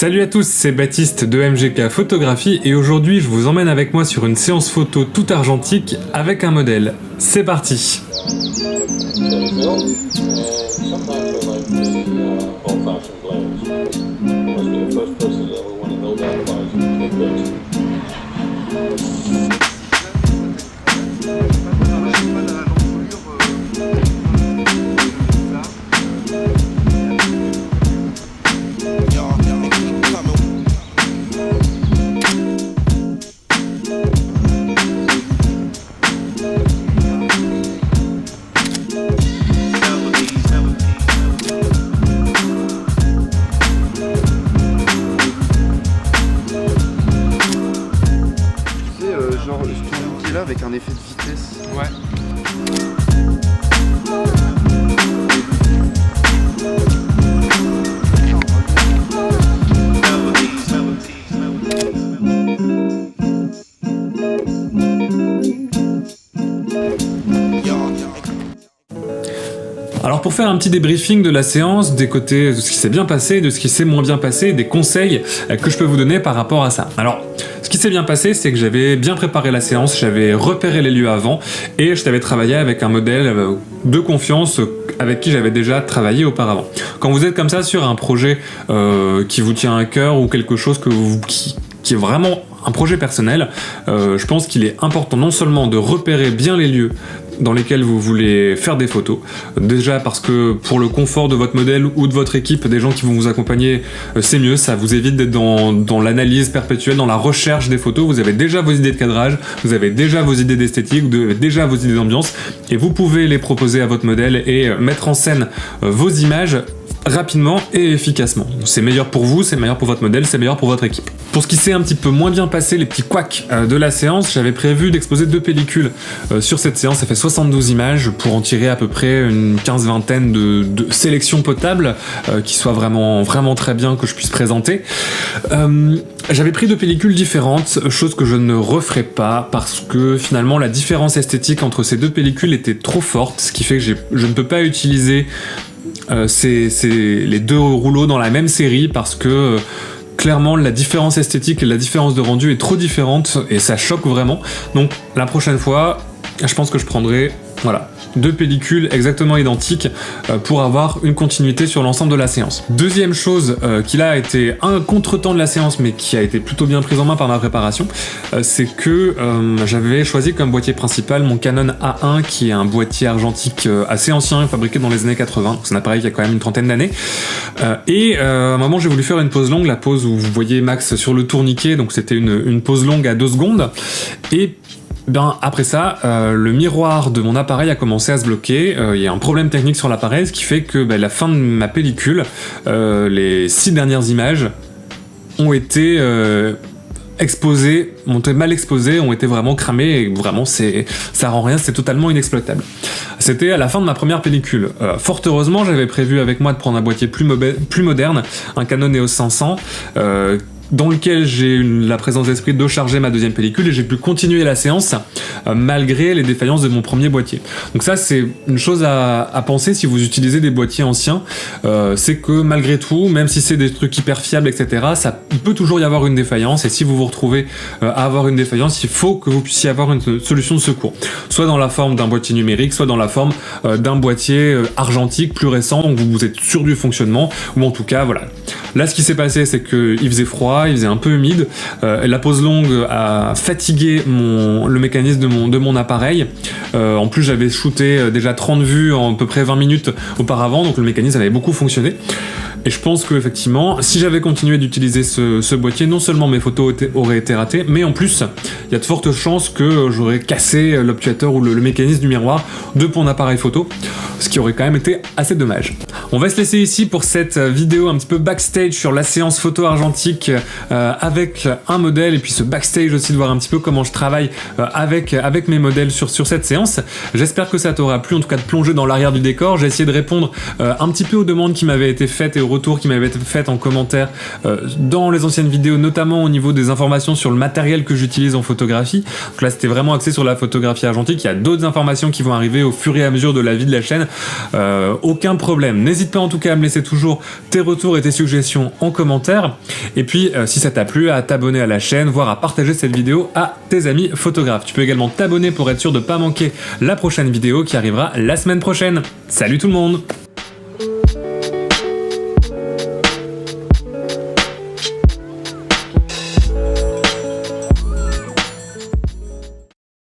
Salut à tous, c'est Baptiste de MGK Photographie et aujourd'hui je vous emmène avec moi sur une séance photo tout argentique avec un modèle. C'est parti! Genre ce tourniquet là avec un effet de vitesse. Ouais. Alors pour faire un petit débriefing de la séance, des côtés de ce qui s'est bien passé, de ce qui s'est moins bien passé, des conseils que je peux vous donner par rapport à ça. Alors, ce qui s'est bien passé, c'est que j'avais bien préparé la séance, j'avais repéré les lieux avant et je t'avais travaillé avec un modèle de confiance avec qui j'avais déjà travaillé auparavant. Quand vous êtes comme ça sur un projet qui vous tient à cœur ou quelque chose qui est vraiment un projet personnel, je pense qu'il est important non seulement de repérer bien les lieux dans lesquels vous voulez faire des photos, déjà parce que pour le confort de votre modèle ou de votre équipe, des gens qui vont vous accompagner, c'est mieux, ça vous évite d'être dans l'analyse perpétuelle, dans la recherche des photos, vous avez déjà vos idées de cadrage, vous avez déjà vos idées d'esthétique, vous avez déjà vos idées d'ambiance, et vous pouvez les proposer à votre modèle et mettre en scène vos images rapidement et efficacement. C'est meilleur pour vous, c'est meilleur pour votre modèle, c'est meilleur pour votre équipe. Pour ce qui s'est un petit peu moins bien passé, les petits couacs de la séance, j'avais prévu d'exposer 2 pellicules sur cette séance, ça fait 72 images pour en tirer à peu près une 15-20 de sélections potables qui soient vraiment très bien que je puisse présenter. J'avais pris 2 pellicules différentes, chose que je ne referai pas parce que finalement la différence esthétique entre ces 2 pellicules était trop forte, ce qui fait que je ne peux pas utiliser c'est les 2 rouleaux dans la même série parce que clairement la différence esthétique et la différence de rendu est trop différente et ça choque vraiment. Donc la prochaine fois, je pense que je prendrai 2 pellicules exactement identiques pour avoir une continuité sur l'ensemble de la séance. Deuxième chose qui là a été un contretemps de la séance mais qui a été plutôt bien prise en main par ma préparation, c'est que j'avais choisi comme boîtier principal mon Canon A1 qui est un boîtier argentique assez ancien, fabriqué dans les années 80, c'est un appareil qui a quand même une trentaine d'années. À un moment j'ai voulu faire une pause longue, la pause où vous voyez Max sur le tourniquet, donc c'était une pause longue à 2 secondes, et après ça, le miroir de mon appareil a commencé à se bloquer, il y a un problème technique sur l'appareil, ce qui fait que la fin de ma pellicule, les 6 dernières images ont été exposées, ont été mal exposées, ont été vraiment cramées, et vraiment ça rend rien, c'est totalement inexploitable. C'était à la fin de ma première pellicule. Fort heureusement, j'avais prévu avec moi de prendre un boîtier plus moderne, un Canon EOS 500, dans lequel j'ai eu la présence d'esprit de charger ma deuxième pellicule et j'ai pu continuer la séance malgré les défaillances de mon premier boîtier. Donc ça c'est une chose à penser si vous utilisez des boîtiers anciens, c'est que malgré tout, même si c'est des trucs hyper fiables etc, il peut toujours y avoir une défaillance et si vous vous retrouvez à avoir une défaillance, il faut que vous puissiez avoir une solution de secours. Soit dans la forme d'un boîtier numérique, soit dans la forme d'un boîtier argentique plus récent, donc vous êtes sûr du fonctionnement, ou en tout cas voilà. Là ce qui s'est passé c'est qu'il faisait froid, il faisait un peu humide, la pause longue a fatigué le mécanisme de mon appareil, en plus j'avais shooté déjà 30 vues en à peu près 20 minutes auparavant, donc le mécanisme avait beaucoup fonctionné. Et je pense que effectivement, si j'avais continué d'utiliser ce boîtier, non seulement mes photos auraient été ratées, mais en plus, il y a de fortes chances que j'aurais cassé l'obturateur ou le mécanisme du miroir de mon appareil photo, ce qui aurait quand même été assez dommage. On va se laisser ici pour cette vidéo un petit peu backstage sur la séance photo argentique avec un modèle, et puis ce backstage aussi de voir un petit peu comment je travaille avec mes modèles sur cette séance. J'espère que ça t'aura plu, en tout cas de plonger dans l'arrière du décor. J'ai essayé de répondre un petit peu aux demandes qui m'avaient été faites et aux retours qui m'avaient été faits en commentaire dans les anciennes vidéos, notamment au niveau des informations sur le matériel que j'utilise en photographie. Donc là, c'était vraiment axé sur la photographie argentique. Il y a d'autres informations qui vont arriver au fur et à mesure de la vie de la chaîne. Aucun problème. N'hésite pas en tout cas à me laisser toujours tes retours et tes suggestions en commentaire. Et puis, si ça t'a plu, à t'abonner à la chaîne, voire à partager cette vidéo à tes amis photographes. Tu peux également t'abonner pour être sûr de ne pas manquer la prochaine vidéo qui arrivera la semaine prochaine. Salut tout le monde!